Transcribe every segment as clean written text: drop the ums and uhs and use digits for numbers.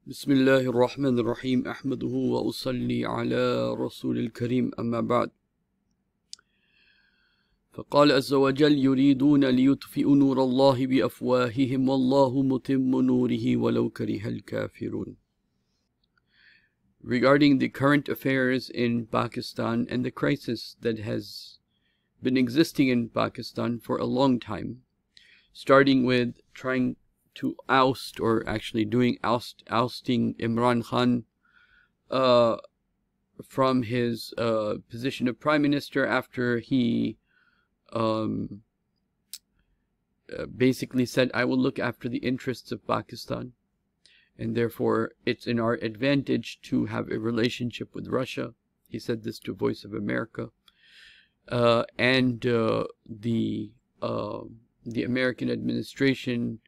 بسم الله الرحمن الرحيم أحمده وأصلي على رسول الكريم أما بعد فقال عز وجل يريدون ليطفئوا نور الله بأفواههم والله متم نوره ولو كره الكافرون. Regarding the current affairs in Pakistan and the crisis that has been existing in Pakistan for a long time, starting with trying to oust, or actually ousting Imran Khan from his position of Prime Minister after he basically said, I will look after the interests of Pakistan, and therefore it's in our advantage to have a relationship with Russia. He said this to Voice of America. And the American administration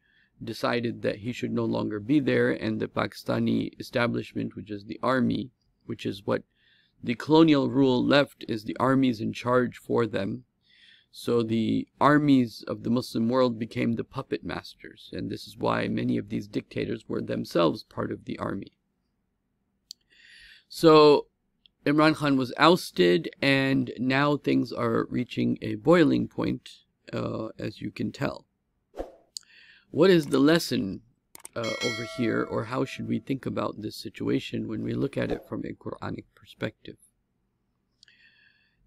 decided that he should no longer be there, and the Pakistani establishment, which is the army, which is what the colonial rule left, is the armies in charge for them. So the armies of the Muslim world became the puppet masters, and this is why many of these dictators were themselves part of the army. So Imran Khan was ousted, and now things are reaching a boiling point, as you can tell. What is the lesson over here, or how should we think about this situation when we look at it from a Quranic perspective?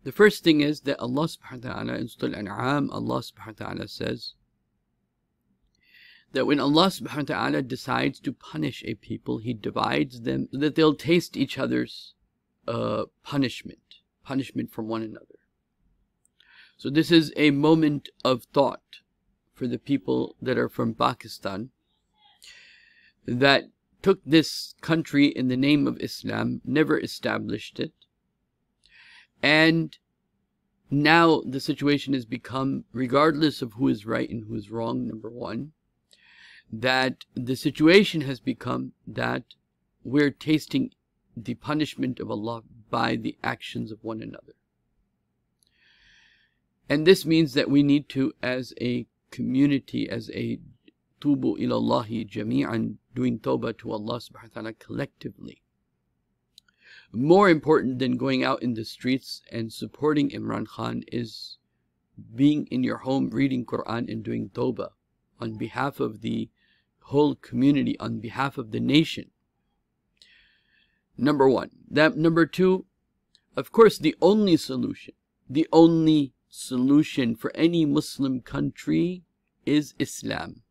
The first thing is that Allah subhanahu wa ta'ala in Surah Al-An'am, Allah subhanahu wa ta'ala says that when Allah subhanahu wa ta'ala decides to punish a people, He divides them so that they'll taste each other's punishment from one another. So this is a moment of thought for the people that are from Pakistan, that took this country in the name of Islam, never established it, and now the situation has become, regardless of who is right and who is wrong, number one, that the situation has become that we're tasting the punishment of Allah by the actions of one another. And this means that we need to, as a community, as a tubu ilallahi jami'an, doing tawbah to Allah subhanahu wa ta'ala collectively. More important than going out in the streets and supporting Imran Khan is being in your home, reading Quran and doing tawbah on behalf of the whole community, on behalf of the nation. Number one. Number two, of course, the only solution for any Muslim country is Islam.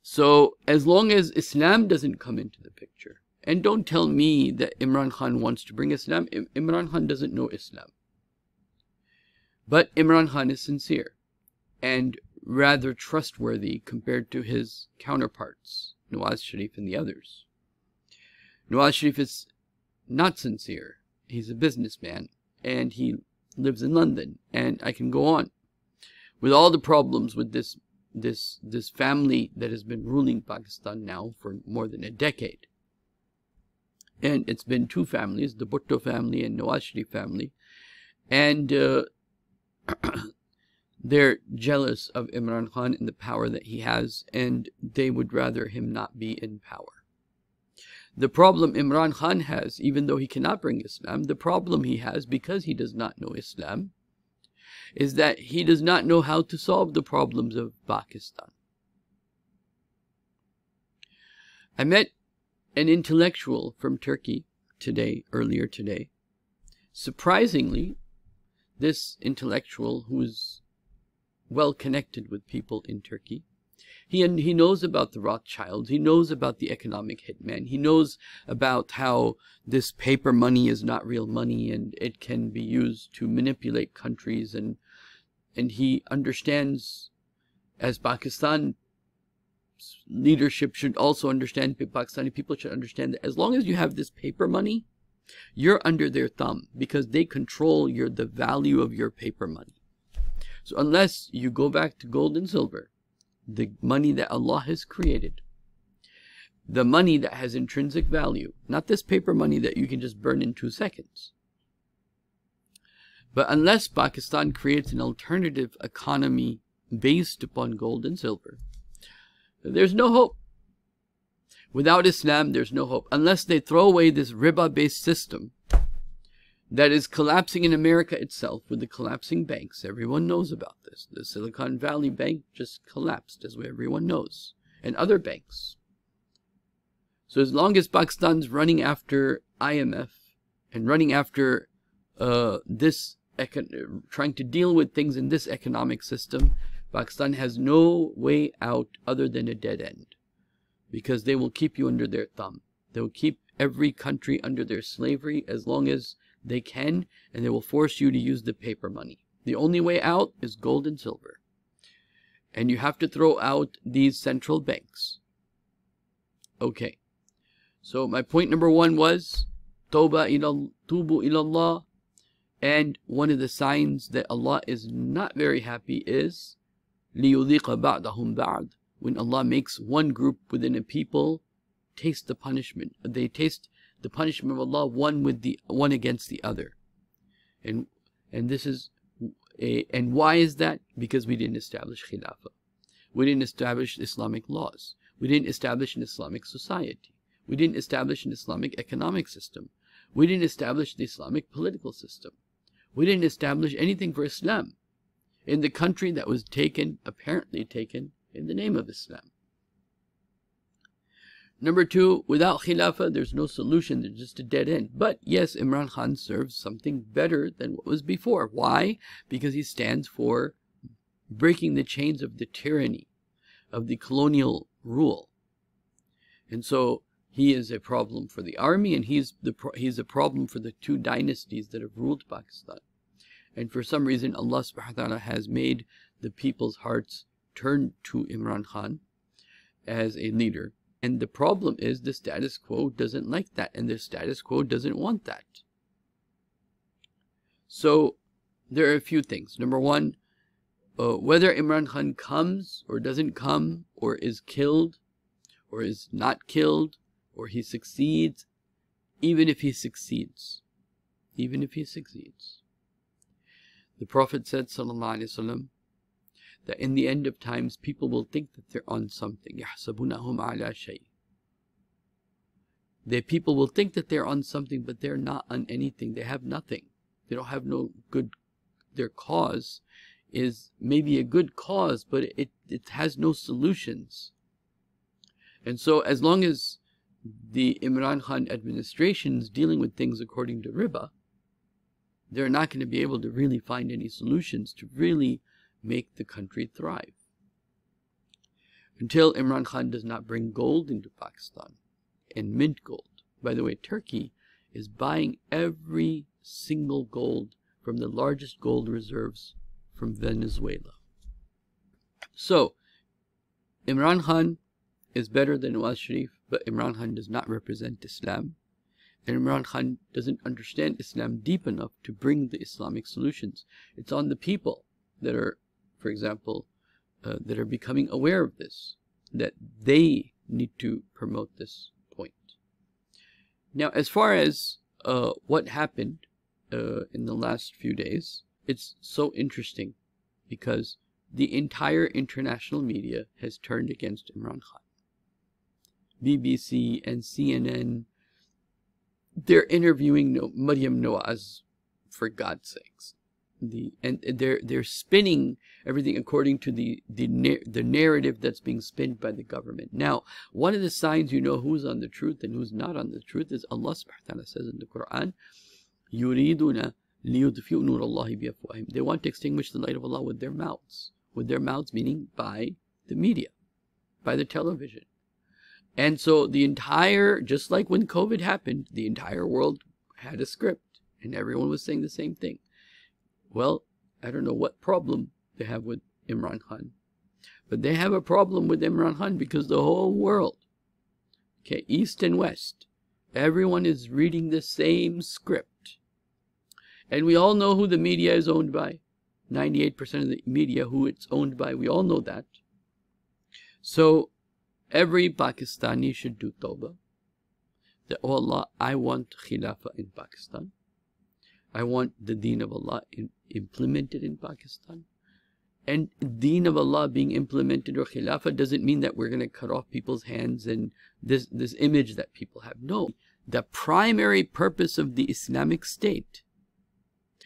So as long as Islam doesn't come into the picture, and don't tell me that Imran Khan wants to bring Islam. Imran Khan doesn't know Islam. But Imran Khan is sincere and rather trustworthy compared to his counterparts, Nawaz Sharif and the others. Nawaz Sharif is not sincere. He's a businessman, and he lives in London, and I can go on with all the problems with this family that has been ruling Pakistan now for more than a decade. And it's been two families, the Bhutto family and Nawaz Sharif family, and they're jealous of Imran Khan and the power that he has, and they would rather him not be in power. The problem Imran Khan has, even though he cannot bring Islam, the problem he has, because he does not know Islam, is that he does not know how to solve the problems of Pakistan. I met an intellectual from Turkey earlier today. Surprisingly, this intellectual, who is well connected with people in Turkey, he knows about the Rothschilds, he knows about the economic hitman, he knows about how this paper money is not real money and it can be used to manipulate countries, and he understands, as Pakistan leadership should also understand, Pakistani people should understand, that as long as you have this paper money, you're under their thumb, because they control the value of your paper money. So unless you go back to gold and silver, the money that Allah has created, the money that has intrinsic value, not this paper money that you can just burn in 2 seconds. But unless Pakistan creates an alternative economy based upon gold and silver, there's no hope. Without Islam, there's no hope. Unless they throw away this riba-based system that is collapsing in America itself with the collapsing banks. Everyone knows about this. The Silicon Valley Bank just collapsed, as everyone knows, and other banks. So as long as Pakistan's running after IMF and running after trying to deal with things in this economic system, Pakistan has no way out other than a dead end. Because they will keep you under their thumb. They will keep every country under their slavery as long as they can, and they will force you to use the paper money. The only way out is gold and silver. And you have to throw out these central banks. Okay. So my point number 1 was, tubu ilallah. And one of the signs that Allah is not very happy is, لِيُذِيقَ بَعْضَهُمْ بَعْضٍ. When Allah makes one group within a people taste the punishment. They taste the punishment of Allah one against the other. And this is and why is that? Because we didn't establish Khilafah. We didn't establish Islamic laws. We didn't establish an Islamic society. We didn't establish an Islamic economic system. We didn't establish the Islamic political system. We didn't establish anything for Islam in the country that was apparently taken in the name of Islam. Number 2, without Khilafah, there's no solution. There's just a dead end. But yes, Imran Khan serves something better than what was before. Why? Because he stands for breaking the chains of the tyranny, of the colonial rule. And so he is a problem for the army, and he's a problem for the 2 dynasties that have ruled Pakistan. And for some reason, Allah subhanahu wa ta'ala has made the people's hearts turn to Imran Khan as a leader. And the problem is the status quo doesn't like that, and the status quo doesn't want that. So there are a few things. Number 1, whether Imran Khan comes or doesn't come, or is killed or is not killed, or he succeeds, even if he succeeds, the Prophet said, sallallahu alaihi wasallam, that in the end of times, people will think that they're on something. يَحْسَبُونَهُمْ عَلَى شَيْءٍ. People will think that they're on something, but they're not on anything. They have nothing. They don't have no good. Their cause is maybe a good cause, but it has no solutions. And so as long as the Imran Khan administration is dealing with things according to riba, they're not going to be able to really find any solutions to really make the country thrive. Until Imran Khan does not bring gold into Pakistan and mint gold. By the way, Turkey is buying every single gold from the largest gold reserves from Venezuela. So, Imran Khan is better than Nawaz Sharif, but Imran Khan does not represent Islam. And Imran Khan doesn't understand Islam deep enough to bring the Islamic solutions. It's on the people that are, for example, that are becoming aware of this, that they need to promote this point. Now, as far as what happened in the last few days, it's so interesting because the entire international media has turned against Imran Khan. BBC and CNN, they're interviewing Maryam Nawaz, for God's sakes. They're spinning everything according to the narrative that's being spinned by the government. Now, one of the signs you know who's on the truth and who's not on the truth is Allah subhanahu wa ta'ala says in the Quran, يُرِيدُونَ لِيُطْفِئُوا نُورَ اللَّهِ بِأَفْوَاهِهِمْ. They want to extinguish the light of Allah with their mouths. With their mouths meaning by the media, by the television. And so the entire, just like when COVID happened, the entire world had a script and everyone was saying the same thing. Well, I don't know what problem they have with Imran Khan, but they have a problem with Imran Khan because the whole world, okay, East and West, everyone is reading the same script. And we all know who the media is owned by. 98% of the media, who it's owned by, we all know that. So every Pakistani should do tawbah. That, oh Allah, I want Khilafah in Pakistan. I want the deen of Allah implemented in Pakistan. and deen of Allah being implemented, or khilafah, doesn't mean that we're going to cut off people's hands and this image that people have. No, the primary purpose of the Islamic State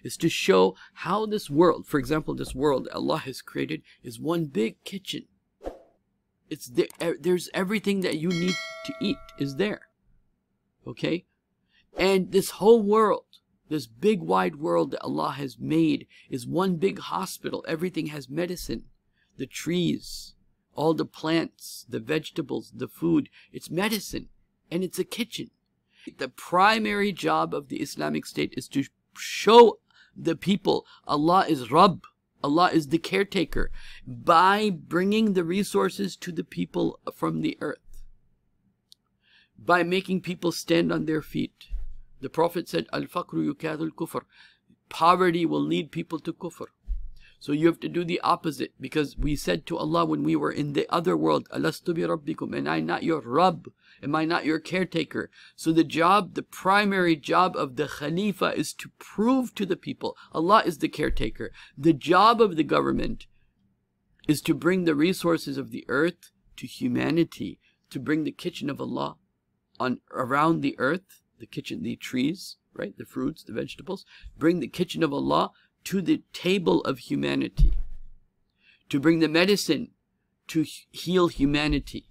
is to show how this world, for example, this world Allah has created is one big kitchen. It's there, there's everything that you need to eat is there. Okay? And this whole world, this big wide world that Allah has made is one big hospital. Everything has medicine. The trees, all the plants, the vegetables, the food, it's medicine. And it's a kitchen. The primary job of the Islamic State is to show the people Allah is Rabb. Allah is the caretaker by bringing the resources to the people from the earth. By making people stand on their feet. The Prophet said, Al-Faqru yukadul kufr. Poverty will lead people to kufr. So you have to do the opposite, because we said to Allah when we were in the other world, Alastu bi rabbikum, am I not your Rabb? Am I not your caretaker? So the primary job of the Khalifa is to prove to the people, Allah is the caretaker. The job of the government is to bring the resources of the earth to humanity, to bring the kitchen of Allah around the earth, the kitchen, the trees, right, the fruits, the vegetables, bring the kitchen of Allah to the table of humanity, to bring the medicine to heal humanity,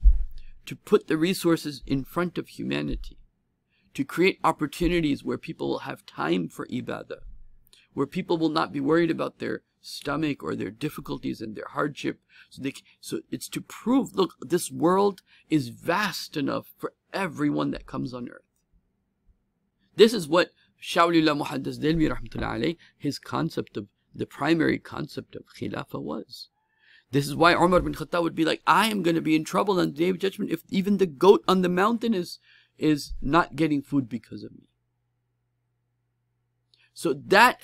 to put the resources in front of humanity, to create opportunities where people will have time for ibadah, where people will not be worried about their stomach or their difficulties and their hardship. So it's to prove, look, this world is vast enough for everyone that comes on earth. This is what Shawlillah Muhaddas Delmi rahmatullah alayh, his concept of, the primary concept of Khilafah was. This is why Umar bin Khattab would be like, I am going to be in trouble on the Day of Judgment if even the goat on the mountain is not getting food because of me. So Imran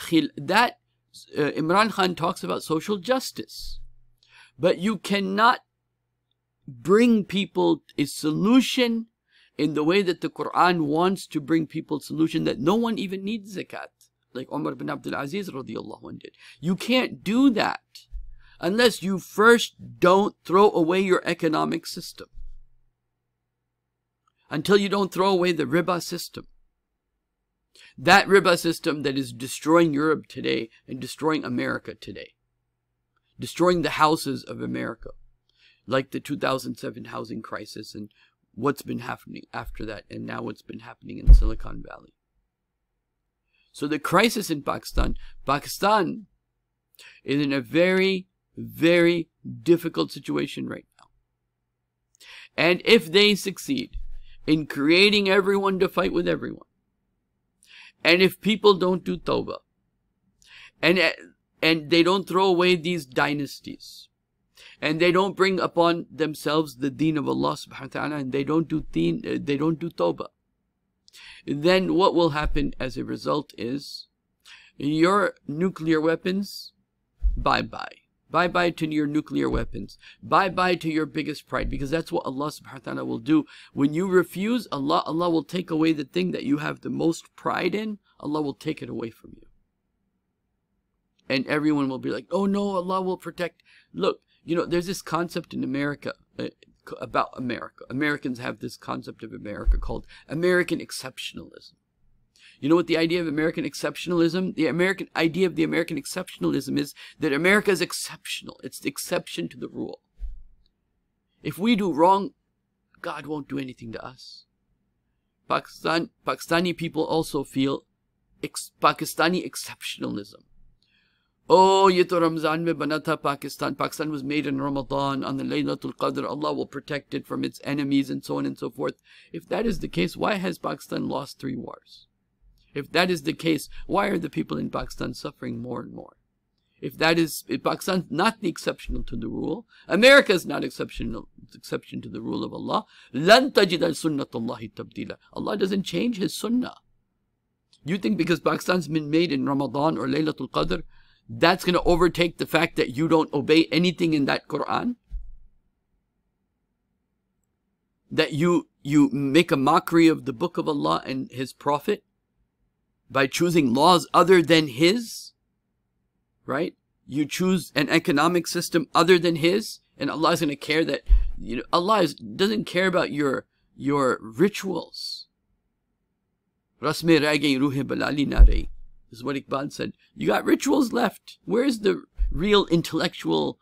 Khan talks about social justice. But you cannot bring people a solution in the way that the Quran wants to bring people solution, that no one even needs zakat, like Umar bin Abdul Aziz radiallahu anhu did. You can't do that unless you first don't throw away your economic system. Until you don't throw away the riba system. That riba system that is destroying Europe today and destroying America today. Destroying the houses of America. Like the 2007 housing crisis and what's been happening after that, and now what's been happening in Silicon Valley. So the crisis in Pakistan is in a very, very difficult situation right now. And if they succeed in creating everyone to fight with everyone, and if people don't do tawbah, and they don't throw away these dynasties, and they don't bring upon themselves the deen of Allah subhanahu wa ta'ala, and they don't do tawbah, then what will happen as a result is your nuclear weapons, bye-bye. Bye-bye to your nuclear weapons. Bye-bye to your biggest pride, because that's what Allah subhanahu wa ta'ala will do. When you refuse Allah, Allah will take away the thing that you have the most pride in. Allah will take it away from you. And everyone will be like, oh no, Allah will protect. Look, you know, there's this concept in America about America. Americans have this concept of America called American exceptionalism. You know what the idea of American exceptionalism? The American idea of the American exceptionalism is that America is exceptional. It's the exception to the rule. If we do wrong, God won't do anything to us. Pakistani people also feel Pakistani exceptionalism. Oh, ye to Ramzan mein bana tha Pakistan. Pakistan was made in Ramadan on the Laylatul Qadr. Allah will protect it from its enemies and so on and so forth. If that is the case, why has Pakistan lost 3 wars? If that is the case, why are the people in Pakistan suffering more and more? If Pakistan is not the exceptional to the rule, America is not exception to the rule of Allah. Lan tajid sunnatullahi tabdila. Allah doesn't change His sunnah. You think because Pakistan's been made in Ramadan or Laylatul Qadr, that's going to overtake the fact that you don't obey anything in that Quran? That you make a mockery of the book of Allah and His Prophet by choosing laws other than His? Right? you choose an economic system other than his, and Allah is going to care that, Allah doesn't care about your rituals. This is what Iqbal said. You got rituals left. Where's the real intellectual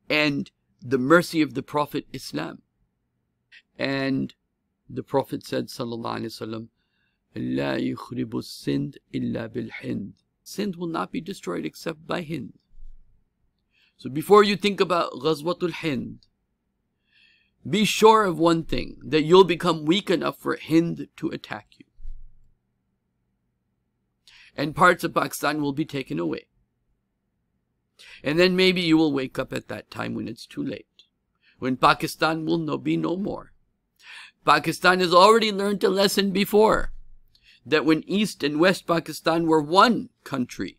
and the mercy of the Prophet Islam? And the Prophet said, sallallahu alaihi wasallam, "La yukhribu Sind illa bil Hind." Sind will not be destroyed except by Hind. So before you think about Ghazwatul Hind, be sure of one thing, that you'll become weak enough for Hind to attack you. And parts of Pakistan will be taken away. And then maybe you will wake up at that time when it's too late, when Pakistan will be no more. Pakistan has already learned a lesson before, that when East and West Pakistan were one country,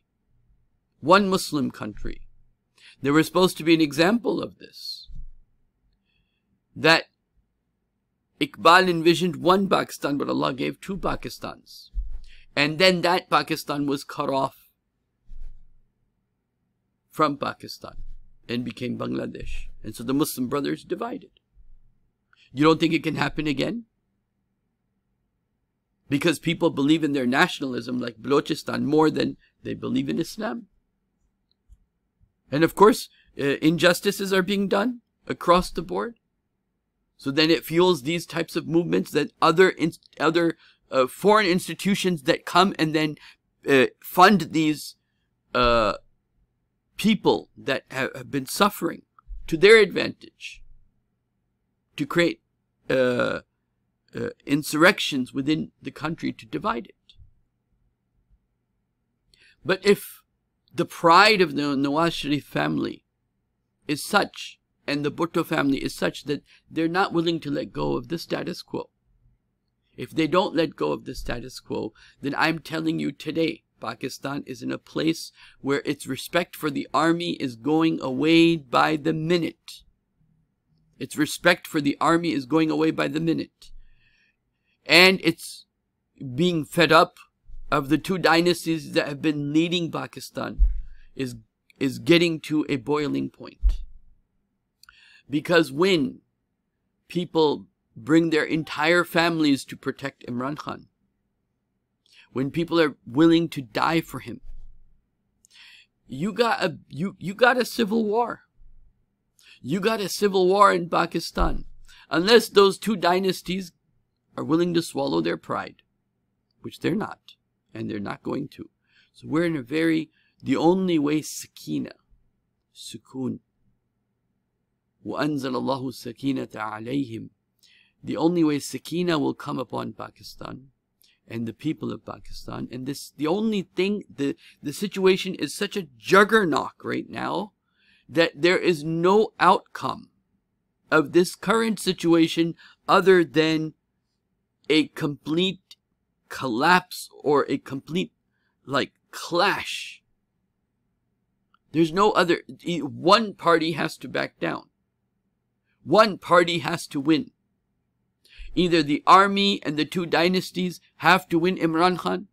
one Muslim country, there was supposed to be an example of this. That Iqbal envisioned one Pakistan, but Allah gave two Pakistans. And then that Pakistan was cut off from Pakistan and became Bangladesh. And so the Muslim brothers divided. You don't think it can happen again? Because people believe in their nationalism, like Balochistan, more than they believe in Islam. And of course, injustices are being done across the board. So then it fuels these types of movements, that other foreign institutions that come and then fund these people that have been suffering to their advantage, to create insurrections within the country to divide it. But if the pride of the Nawaz Sharif family is such, and the Bhutto family is such, that they're not willing to let go of the status quo, if they don't let go of the status quo, then I'm telling you today, Pakistan is in a place where its respect for the army is going away by the minute. Its respect for the army is going away by the minute. And it's being fed up of the two dynasties that have been leading Pakistan is getting to a boiling point. Because when people bring their entire families to protect Imran Khan, when people are willing to die for him, you got a civil war. You got a civil war in Pakistan. Unless those two dynasties are willing to swallow their pride, which they're not, and they're not going to. So we're in the only way sakina, sukoon, وَأَنزَلَ اللَّهُ السَّكِينَةَ عَلَيْهِمْ. The only way sakina will come upon Pakistan and the people of Pakistan, and the only thing, the situation is such a juggernaut right now that there is no outcome of this current situation other than a complete collapse or a complete clash. There's no other. One party has to back down. One party has to win. Either the army and the two dynasties have to win Imran Khan,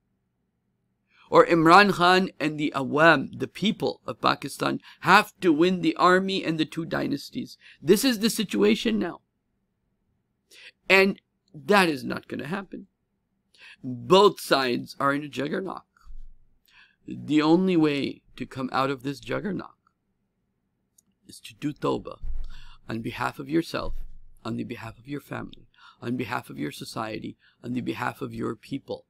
or Imran Khan and the Awam, the people of Pakistan, have to win the army and the two dynasties. This is the situation now. And that is not going to happen. Both sides are in a juggernaut. The only way to come out of this juggernaut is to do tawbah on behalf of yourself, on the behalf of your family, on behalf of your society, on the behalf of your people.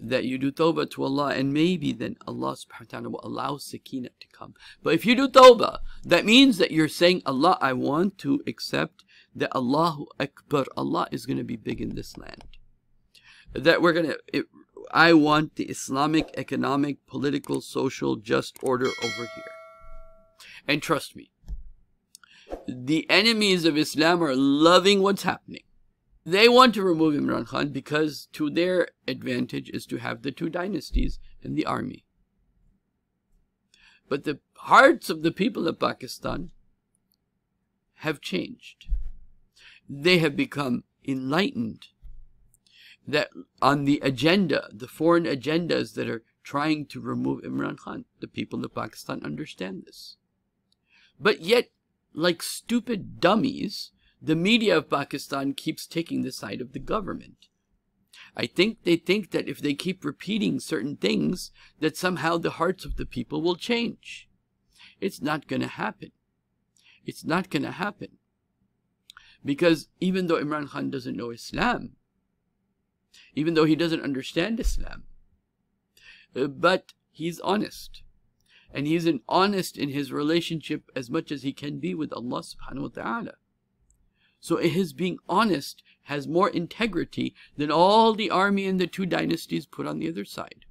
That you do tawbah to Allah, and maybe then Allah subhanahu wa ta'ala will allow sakina to come. But if you do tawbah, that means that you're saying, Allah, I want to accept that Allahu Akbar, Allah is going to be big in this land. That I want the Islamic, economic, political, social, just order over here. And trust me, the enemies of Islam are loving what's happening. They want to remove Imran Khan because to their advantage is to have the two dynasties and the army. But the hearts of the people of Pakistan have changed. They have become enlightened. That on the agenda, the foreign agendas that are trying to remove Imran Khan. The people of Pakistan understand this. But yet, like stupid dummies, the media of Pakistan keeps taking the side of the government. I think they think that if they keep repeating certain things, that somehow the hearts of the people will change. It's not going to happen. It's not going to happen. Because even though Imran Khan doesn't know Islam, even though he doesn't understand Islam, but he's honest. And he's honest in his relationship as much as he can be with Allah subhanahu wa ta'ala. So his being honest has more integrity than all the army and the two dynasties put on the other side.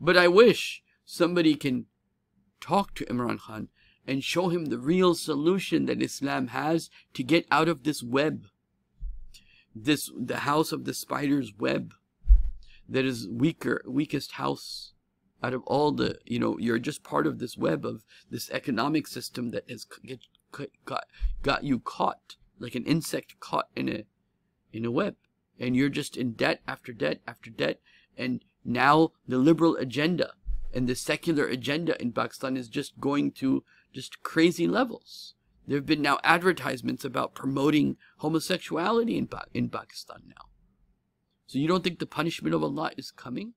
But I wish somebody can talk to Imran Khan and show him the real solution that Islam has to get out of this web, the house of the spider's web, that is weakest house out of all the, you're just part of this web of this economic system that has got you caught like an insect caught in a web, and you're just in debt after debt after debt. And now the liberal agenda and the secular agenda in Pakistan is just going to just crazy levels. There have been now advertisements about promoting homosexuality in Pakistan now. So you don't think the punishment of Allah is coming?